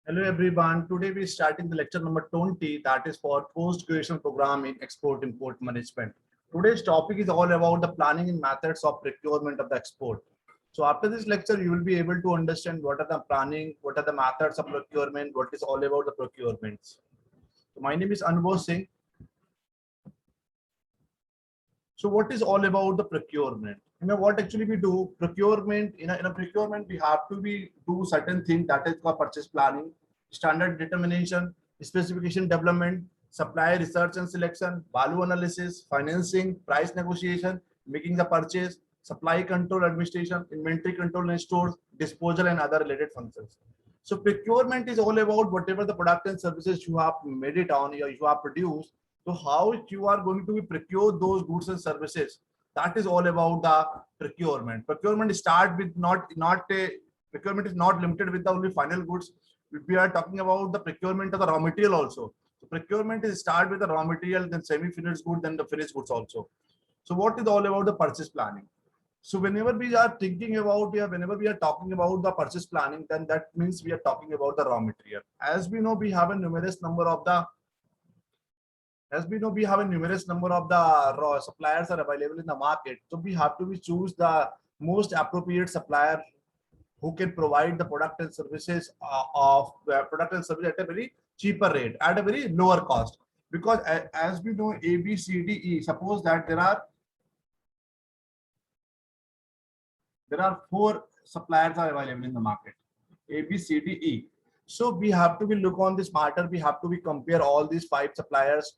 Hello everyone. Today we starting the lecture number 20, that is for post-graduation program in export import management. Today's topic is all about the planning and methods of procurement of the export. So after this lecture, you will be able to understand what are the planning, what are the methods of procurement, what is all about the procurements. So my name is Anubhav Singh. So what is all about the procurement? What actually we do procurement in a procurement, we have to be do certain things that is called purchase planning, standard determination, specification development, supply research and selection, value analysis, financing, price negotiation, making the purchase, supply control administration, inventory control in stores, disposal and other related functions. So procurement is all about whatever the product and services you have made it on or you have produced. So how you are going to procure those goods and services, that is all about the procurement. Procurement start with not a procurement is not limited with the only final goods. We are talking about the procurement of the raw material also. So procurement is start with the raw material, then semi-finished goods, then the finished goods also. So what is all about the purchase planning? So whenever we are thinking about whenever we are talking about the purchase planning, then that means we are talking about the raw material. As we know, we have a numerous number of the raw suppliers are available in the market. So we have to choose the most appropriate supplier who can provide the product and services at a very cheaper rate, at a very lower cost. Because as we know, A, B, C, D, E, suppose that there are four suppliers are available in the market, A, B, C, D, E. So we have to be look on this matter. We have to be compare all these five suppliers.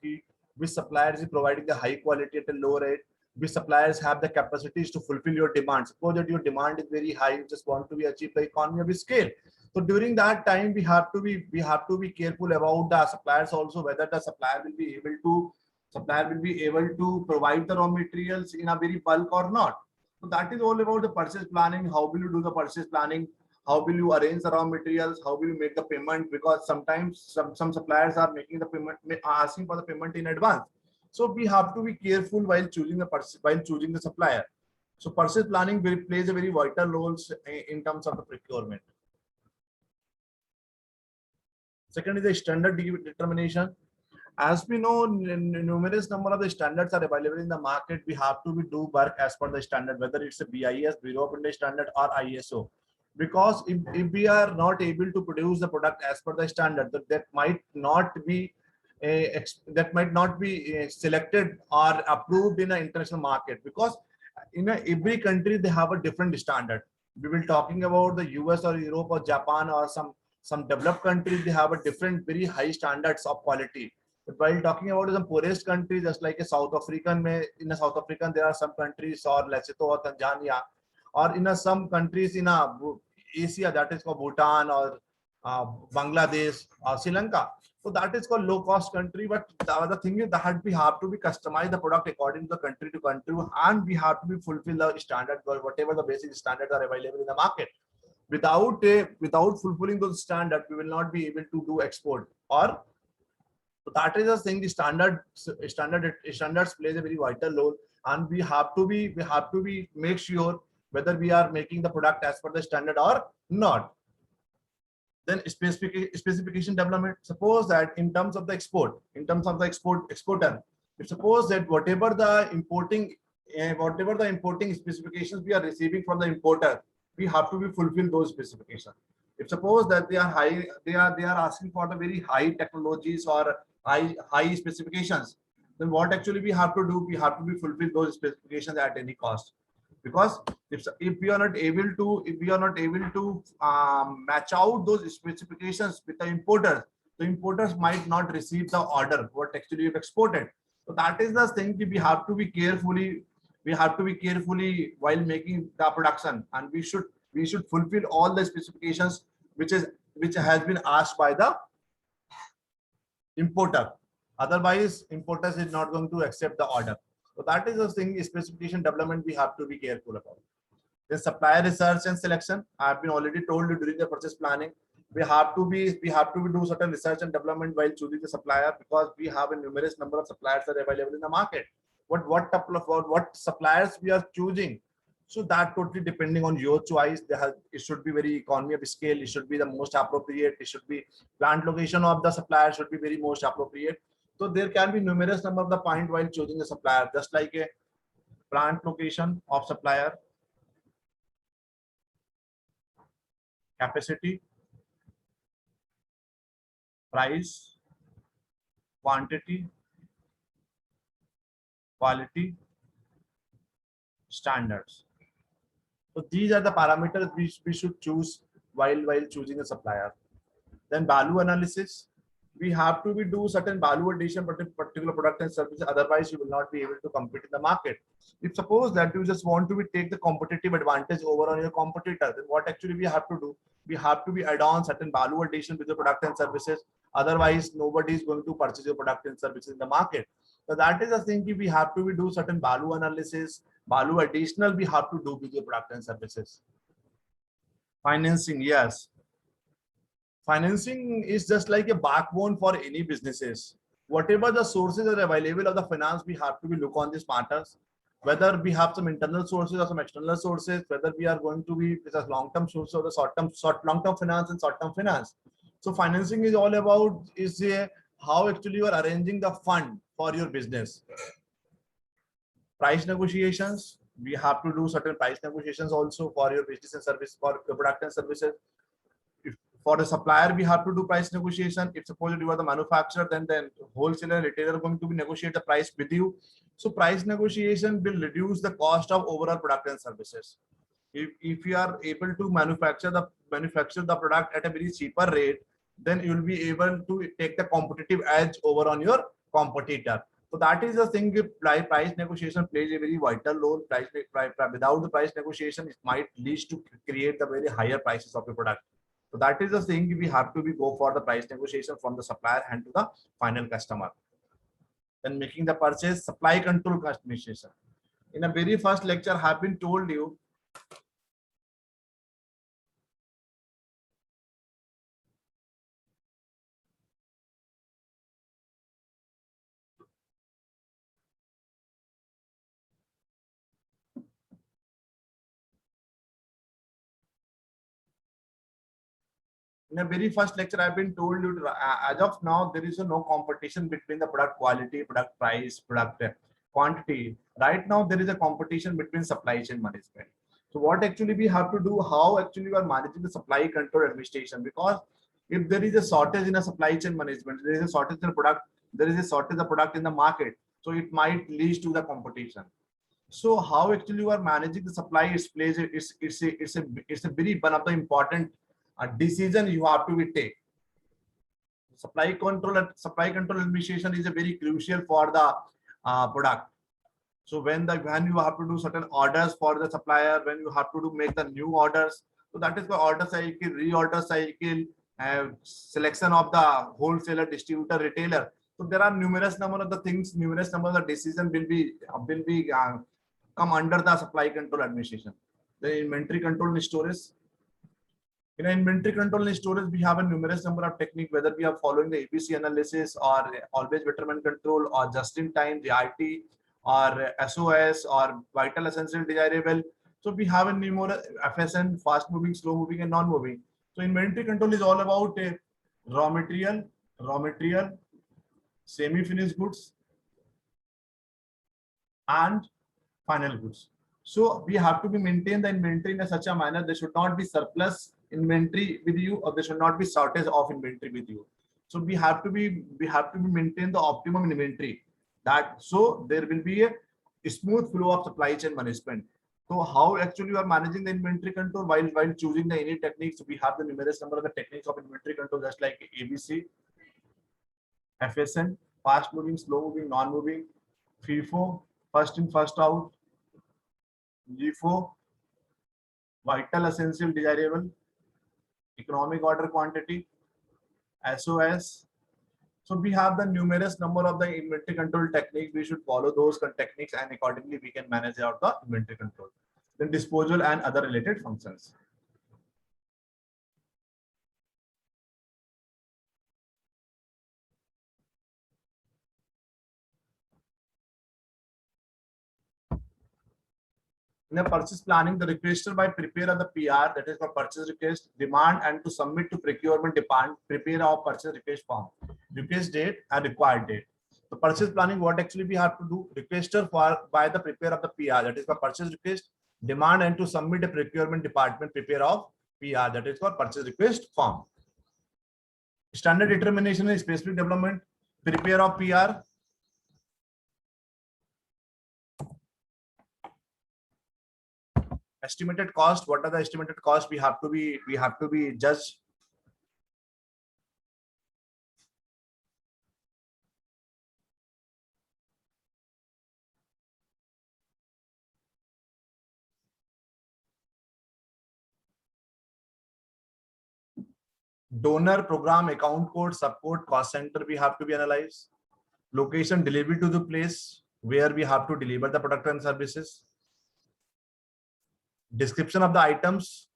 Which suppliers is providing the high quality at a low rate? Which suppliers have the capacities to fulfill your demand? Suppose that your demand is very high, you just want to be achieve the economy of scale. So during that time, we have to be careful about the suppliers also, whether the supplier will be able to provide the raw materials in a very bulk or not. So that is all about the purchase planning. How will you do the purchase planning? How will you arrange the raw materials? How will you make the payment? Because sometimes some suppliers are making the payment, asking for the payment in advance. So we have to be careful while choosing the supplier. So purchase planning plays a very vital role in terms of the procurement. Second is the standard determination. As we know, numerous number of the standards are available in the market. We have to do work as per the standard, whether it's a BIS, Bureau of Indian Standard, or ISO. Because if we are not able to produce the product as per the standard, that might not be selected or approved in an international market. Because in every country they have a different standard. We will talking about the US or Europe or Japan or some developed countries, they have a different very high standards of quality. But while talking about some poorest countries, just like a South African, in a South African, there are some countries or Lesotho or Tanzania, or in some countries in Asia, that is called Bhutan or Bangladesh or Sri Lanka. So that is called low cost country. But the other thing is that we have to be customize the product according to the country to country, and we have to be fulfill the standard, whatever the basic standards are available in the market. Without fulfilling those standards, we will not be able to do export. Or so that is the thing. The standards plays a very vital role, and we have to be make sure whether we are making the product as per the standard or not. Then specification development. Suppose that in terms of the exporter, suppose that whatever the importing specifications we are receiving from the importer, we have to be fulfill those specifications. If suppose that they are asking for the very high technologies or high specifications, then what actually we have to do? We have to be fulfill those specifications at any cost. Because if we are not able to match out those specifications with the importers might not receive the order what actually you've exported. So that is the thing. We have to be carefully while making the production, and we should fulfill all the specifications which has been asked by the importer. Otherwise, importers is not going to accept the order. So that is the thing. Specification development we have to be careful about. The supplier research and selection. I have been already told you during the purchase planning. We have to do certain research and development while choosing the supplier, because we have a numerous number of suppliers that are available in the market. What suppliers we are choosing? So that totally depending on your choice. It should be very economy of scale. It should be the most appropriate. It should be plant location of the supplier should be very most appropriate. So there can be numerous number of the point while choosing a supplier, just like a plant location of supplier, capacity, price, quantity, quality, standards. So these are the parameters we should choose while choosing a supplier. Then value analysis. We have to be do certain value addition for particular product and service. Otherwise, you will not be able to compete in the market. If suppose that you just want to be take the competitive advantage over on your competitor, then what actually we have to do? We have to be add on certain value addition with the product and services. Otherwise, nobody is going to purchase your product and services in the market. So that is the thing. We have to be do certain value analysis, value additional. We have to do with your product and services. Financing, yes. Financing is just like a backbone for any businesses. Whatever the sources are available of the finance, we have to be look on these matters. Whether we have some internal sources or some external sources, whether we are going to be with a long-term source or the long-term finance and short-term finance. So financing is all about how actually you are arranging the fund for your business. Price negotiations. We have to do certain price negotiations also for your business and service, for your product and services. For the supplier, we have to do price negotiation. If suppose you are the manufacturer, then wholesaler and retailer are going to negotiate the price with you. So price negotiation will reduce the cost of overall product and services. If you are able to manufacture the product at a very cheaper rate, then you will be able to take the competitive edge over on your competitor. So that is the thing. Price negotiation plays a very vital role. Without the price negotiation, it might lead to create the very higher prices of your product. So that is the thing. We have to go for the price negotiation from the supplier and to the final customer. Then making the purchase, supply control customization. In a very first lecture, I have been told you in a very first lecture, I've been told you as of now, there is no competition between the product quality, product price, product quantity. Right now, there is a competition between supply chain management. So what actually we have to do, how actually we are managing the supply control administration, because if there is a shortage in a supply chain management, there is a shortage in the product, there is a shortage of product in the market. So it might lead to the competition. So how actually you are managing the supply is plays it's a very one of the important decision you have to be take. Supply control administration is a very crucial for the product. So when you have to do certain orders for the supplier, when you have to make the new orders, so that is the order cycle, reorder cycle, selection of the wholesaler, distributor, retailer. So there are numerous number of the things, numerous number of the decision will be come under the supply control administration. The inventory control and storage. In inventory control and storage, we have a numerous number of techniques, whether we are following the ABC analysis or always betterment control or just in time, the IT or SOS or vital essential desirable. So we have a numerous FSN, fast moving, slow moving, and non moving. So inventory control is all about raw material, semi-finished goods, and final goods. So we have to be maintain the inventory in such a manner there should not be surplus inventory with you, or there should not be shortage of inventory with you. So we have to maintain the optimum inventory, that so there will be a smooth flow of supply chain management. So how actually you are managing the inventory control while choosing the any techniques? We have the numerous number of the techniques of inventory control, just like ABC, FSN, fast moving, slow moving, non moving, FIFO, first in first out, LIFO, vital essential desirable, economic order quantity, SOS. So we have the numerous number of the inventory control techniques. We should follow those techniques, and accordingly we can manage out the inventory control. Then disposal and other related functions. In a purchase planning, the requester by prepare of the PR, that is for purchase request, demand, and to submit to procurement department, prepare of purchase request form, request date and required date. The purchase planning, what actually we have to do, requester for by the prepare of the PR, that is for purchase request, demand, and to submit a procurement department, prepare of PR, that is for purchase request form. Standard determination is specific development, prepare of PR. Estimated cost, what are the estimated cost we have to be judged. Donor, program, account code, subcode, cost center we have to be analyzed. Location, delivery to the place where we have to deliver the product and services. Description of the items,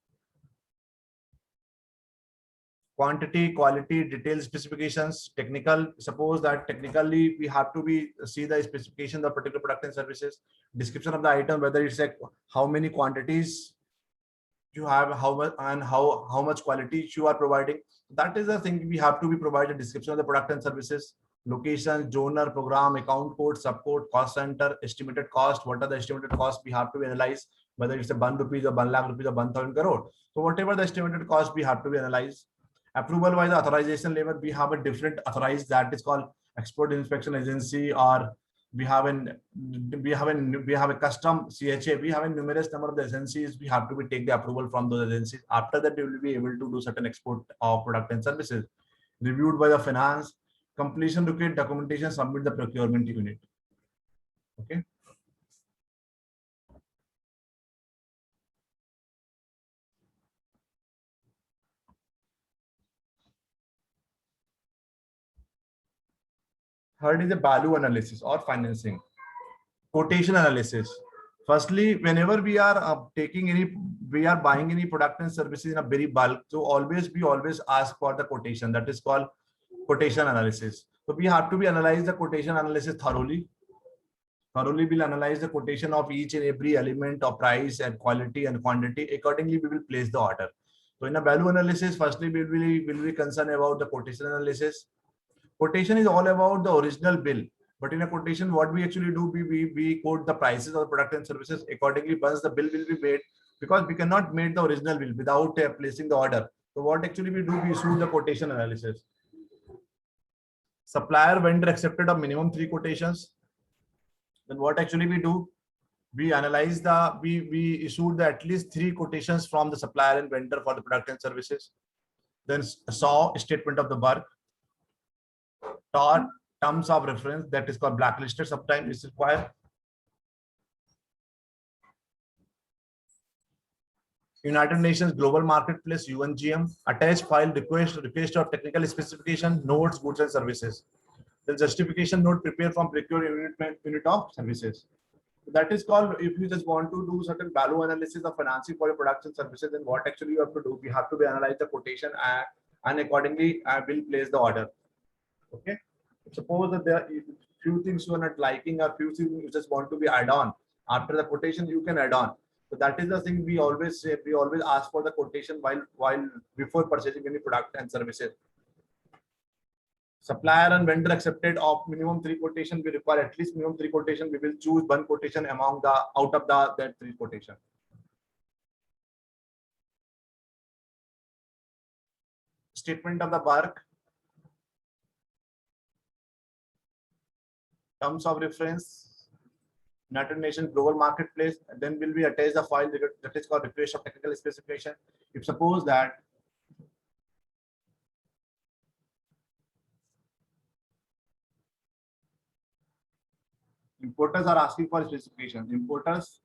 quantity, quality, detailed specifications, technical. Suppose that technically we have to be see the specification of particular product and services. Description of the item, whether it's like how many quantities you have, how much and how much quality you are providing. That is the thing we have to be provided. Description of the product and services, location, donor, program, account code, subcode, cost center, estimated cost. What are the estimated costs we have to analyze, whether it's a 1 rupees or 1 lakh rupees or 1,000 crore. So whatever the estimated cost we have to be analyzed. Approval by the authorization level, we have a different authorized, that is called export inspection agency, or we have a custom CHA. We have a numerous number of the agencies. We have to be take the approval from those agencies. After that, we will be able to do certain export of product and services. Reviewed by the finance, completion required documentation, submit the procurement unit. Okay. Third is the value analysis or financing. Quotation analysis. Firstly, whenever we are buying any product and services in a very bulk, so we always ask for the quotation. That is called quotation analysis. So we have to be analyze the quotation analysis thoroughly. We'll analyze the quotation of each and every element of price and quality and quantity. Accordingly, we will place the order. So in a value analysis, firstly, we will be concerned about the quotation analysis. Quotation is all about the original bill. But in a quotation, what we actually do, we quote the prices of the product and services. Accordingly, once the bill will be made, because we cannot make the original bill without placing the order. So what actually we do, we issue the quotation analysis. Supplier vendor accepted of minimum 3 quotations. Then what actually we do, we analyze we issued the at least 3 quotations from the supplier and vendor for the product and services. Then saw statement of the work. Terms of reference, that is called blacklisted, sometimes is required. United Nations Global Marketplace, UNGM, attached file request of technical specification, notes, goods and services. The justification note prepared from procure unit of services. That is called, if you just want to do certain value analysis of financing for your products and services, then what actually you have to do, we have to be analyze the quotation and accordingly I will place the order. Okay. Suppose that there are few things you are not liking or few things you just want to be add on. After the quotation, you can add on. So that is the thing we always say. We always ask for the quotation while before purchasing any product and services. Supplier and vendor accepted of minimum 3 quotation. We require at least minimum 3 quotation. We will choose 1 quotation among the out of that 3 quotation. Statement of the work. Terms of reference, United Nations Global Marketplace, and then will be attach the file that is called request of technical specification. If suppose that importers are asking for specifications, importers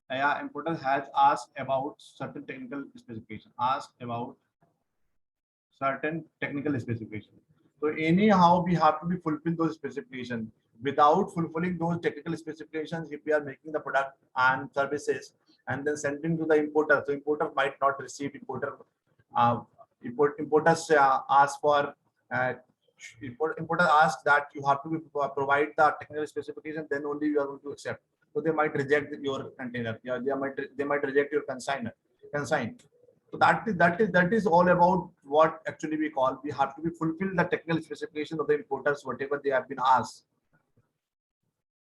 has asked about certain technical specification, So anyhow, we have to be fulfill those specifications. Without fulfilling those technical specifications, if we are making the product and services and then sending to the importer, so importer might not receive. Importers ask for importer ask that you have to provide the technical specification, then only you are going to accept. So they might reject your container. Yeah, they might reject your consign. So that is all about what actually we call, we have to be fulfill the technical specifications of the importers, whatever they have been asked.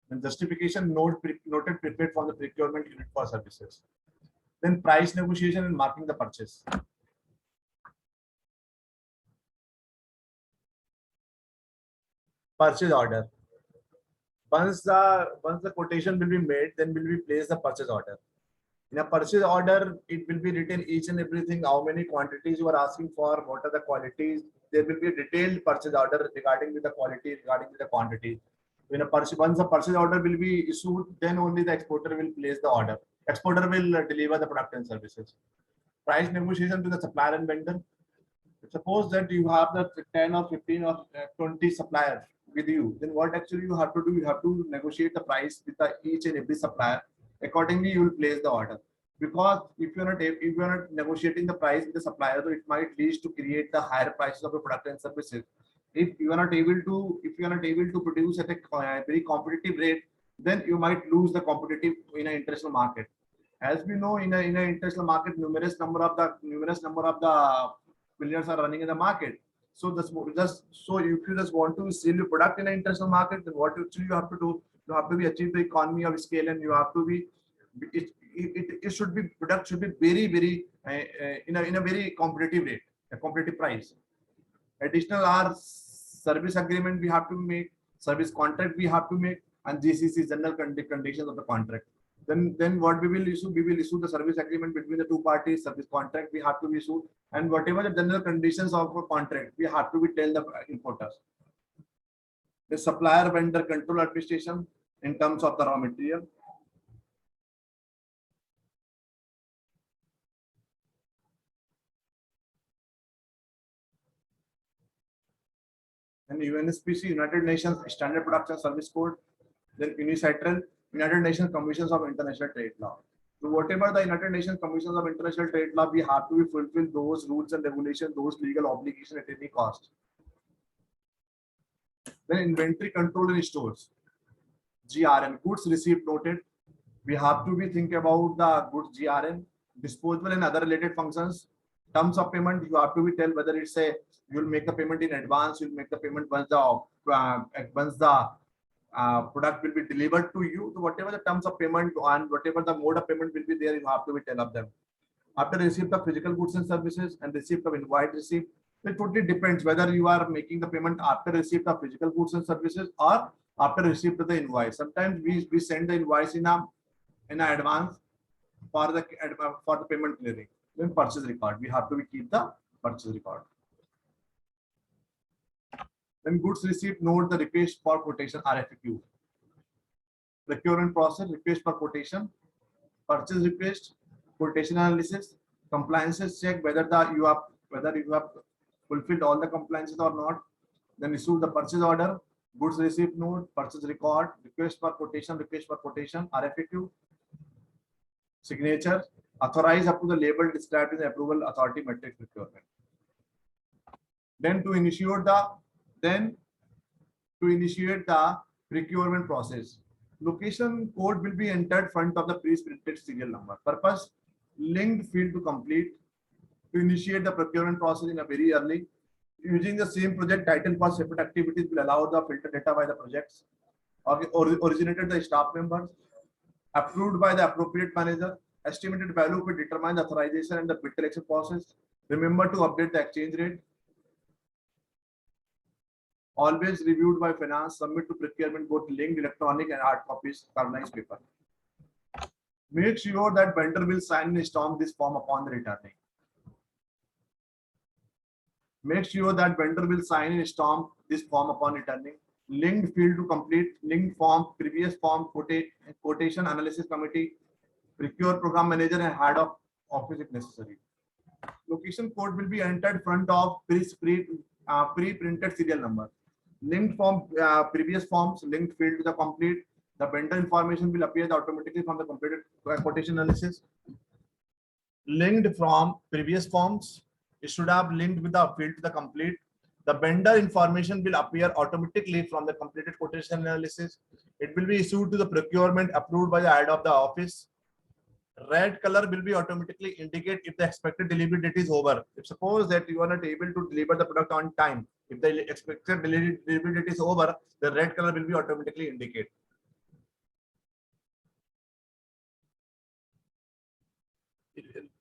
And justification noted prepared from the procurement unit for services. Then price negotiation and marking the purchase. Purchase order. Once the quotation will be made, then will be place the purchase order. In a purchase order, it will be written each and everything, how many quantities you are asking for, what are the qualities. There will be a detailed purchase order regarding with the quality, regarding with the quantity. When once a purchase order will be issued, then only the exporter will place the order. Exporter will deliver the product and services. Price negotiation to the supplier and vendor. Suppose that you have the 10 or 15 or 20 suppliers with you, then what actually you have to do, you have to negotiate the price with each and every supplier. Accordingly, you will place the order. Because if you're not negotiating the price with the supplier, so it might lead to create the higher prices of the product and services. If you are not able to produce at a very competitive rate, then you might lose the competitive in an international market. As we know, in an international market, numerous number of the players are running in the market. So if you just want to sell your product in an international market, then what actually you have to do, you have to be achieve the economy of scale, and you have to be it should be, product should be very in a very competitive rate, a competitive price. Additional are service agreement we have to make, service contract we have to make, and GCC, general conditions of the contract. Then what we will issue the service agreement between the two parties, service contract we have to issue, and whatever the general conditions of a contract we have to be tell the importers. The supplier vendor control administration in terms of the raw material. And UNSPC, United Nations Standard Production Service Code, then UNICITRAL, United Nations Commissions of International Trade Law. So whatever the United Nations Commissions of International Trade Law, we have to fulfill those rules and regulations, those legal obligations at any cost. Then inventory control in stores, GRN, goods received noted. We have to be think about the goods GRN, disposable and other related functions. Terms of payment, you have to be tell whether it's a, you'll make the payment in advance, you'll make the payment once the product will be delivered to you. So whatever the terms of payment and whatever the mode of payment will be there, you have to be tell of them. After receipt of physical goods and services and receipt of invoice receipt, it totally depends whether you are making the payment after receipt of physical goods and services or after receipt of the invoice. Sometimes we send the invoice in advance for the payment clearing. Then purchase record, we have to keep the purchase record. Then goods received, note the request for quotation, RFQ. Procurement process, request for quotation, purchase request, quotation analysis, compliances check whether you have fulfilled all the compliances or not. Then issue the purchase order, goods received note, purchase record, request for quotation, RFQ, signature, authorize up to the label described in the approval authority matrix procurement. Then to initiate the procurement process, location code will be entered front of the pre-printed serial number. Purpose, linked field to complete. To initiate the procurement process in a very early, using the same project title for separate activities will allow the filter data by the projects or originated the staff members, approved by the appropriate manager. Estimated value will determine the authorization and the bid collection process. Remember to update the exchange rate. Always reviewed by finance. Submit to procurement both linked electronic and hard copies, carbonized paper. Make sure that vendor will sign and stamp this form upon the returning. Make sure that vendor will sign and stamp this form upon returning. Linked field to complete, linked form, previous form, quotation analysis committee, procure program manager and head of office if necessary. Location code will be entered front of pre-printed serial number. Linked form, previous forms, linked field to the complete. The vendor information will appear automatically from the completed quotation analysis. Linked from previous forms, it should have linked with the field to the complete. The vendor information will appear automatically from the completed quotation analysis. It will be issued to the procurement approved by the head of the office. Red color will be automatically indicate if the expected delivery date is over. If suppose that you are not able to deliver the product on time, if the expected delivery date is over, the red color will be automatically indicate.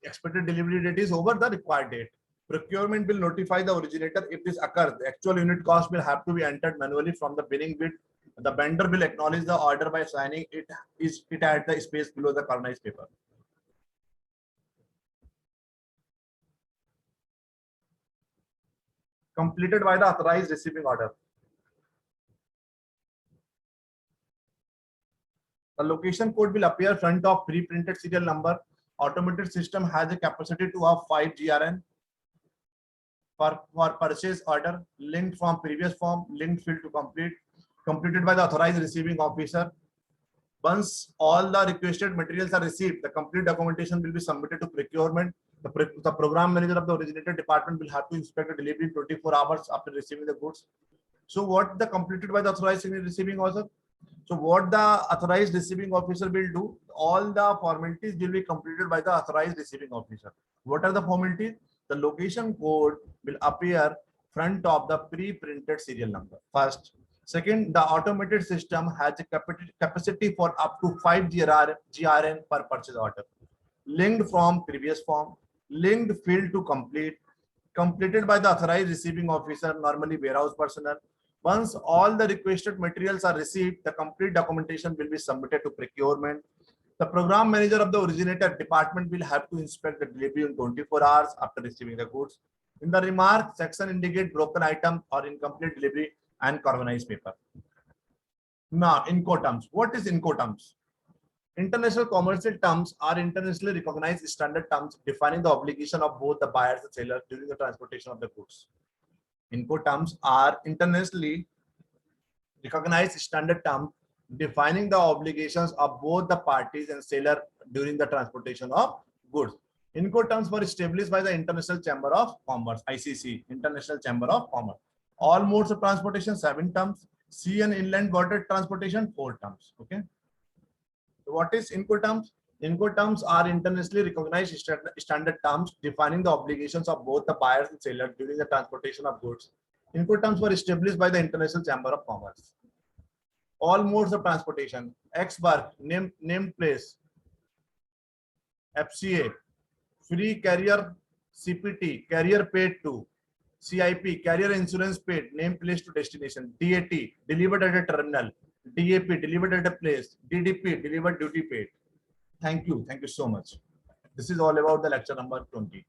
Expected delivery date is over the required date. Procurement will notify the originator if this occurs. The actual unit cost will have to be entered manually from the billing bid. The vendor will acknowledge the order by signing it at the space below the carbonized paper. Completed by the authorized receiving order. The location code will appear front of pre-printed serial number. Automated system has a capacity to have 5 GRN for purchase order linked from previous form, linked field to complete, completed by the authorized receiving officer. Once all the requested materials are received, the complete documentation will be submitted to procurement. The program manager of the originated department will have to inspect the delivery 24 hours after receiving the goods. So what the completed by the authorized receiving officer? So what the authorized receiving officer will do, all the formalities will be completed by the authorized receiving officer. What are the formalities? The location code will appear front of the pre-printed serial number. First. Second, the automated system has a capacity for up to 5 GRN per purchase order. Linked from previous form, linked field to complete, completed by the authorized receiving officer, normally warehouse personnel. Once all the requested materials are received, the complete documentation will be submitted to procurement. The program manager of the originator department will have to inspect the delivery in 24 hours after receiving the goods. In the remark section, indicate broken item or incomplete delivery and carbonized paper. Now, Incoterms. What is Incoterms? International commercial terms are internationally recognized standard terms defining the obligation of both the buyers and sellers during the transportation of the goods. Incoterms are internationally recognized standard terms defining the obligations of both the parties and seller during the transportation of goods. Incoterms were established by the International Chamber of Commerce, ICC, International Chamber of Commerce. All modes of transportation, 7 terms. Sea and inland water transportation, 4 terms. Okay. So what is Incoterms? Incoterms are internationally recognized standard terms defining the obligations of both the buyers and sellers during the transportation of goods. Incoterms were established by the International Chamber of Commerce. All modes of transportation, ex-work, named place, FCA, free carrier, CPT, carrier paid to, CIP, carrier insurance paid, name place to destination, DAT, delivered at a terminal, DAP, delivered at a place, DDP, delivered duty paid. Thank you so much. This is all about the lecture number 20.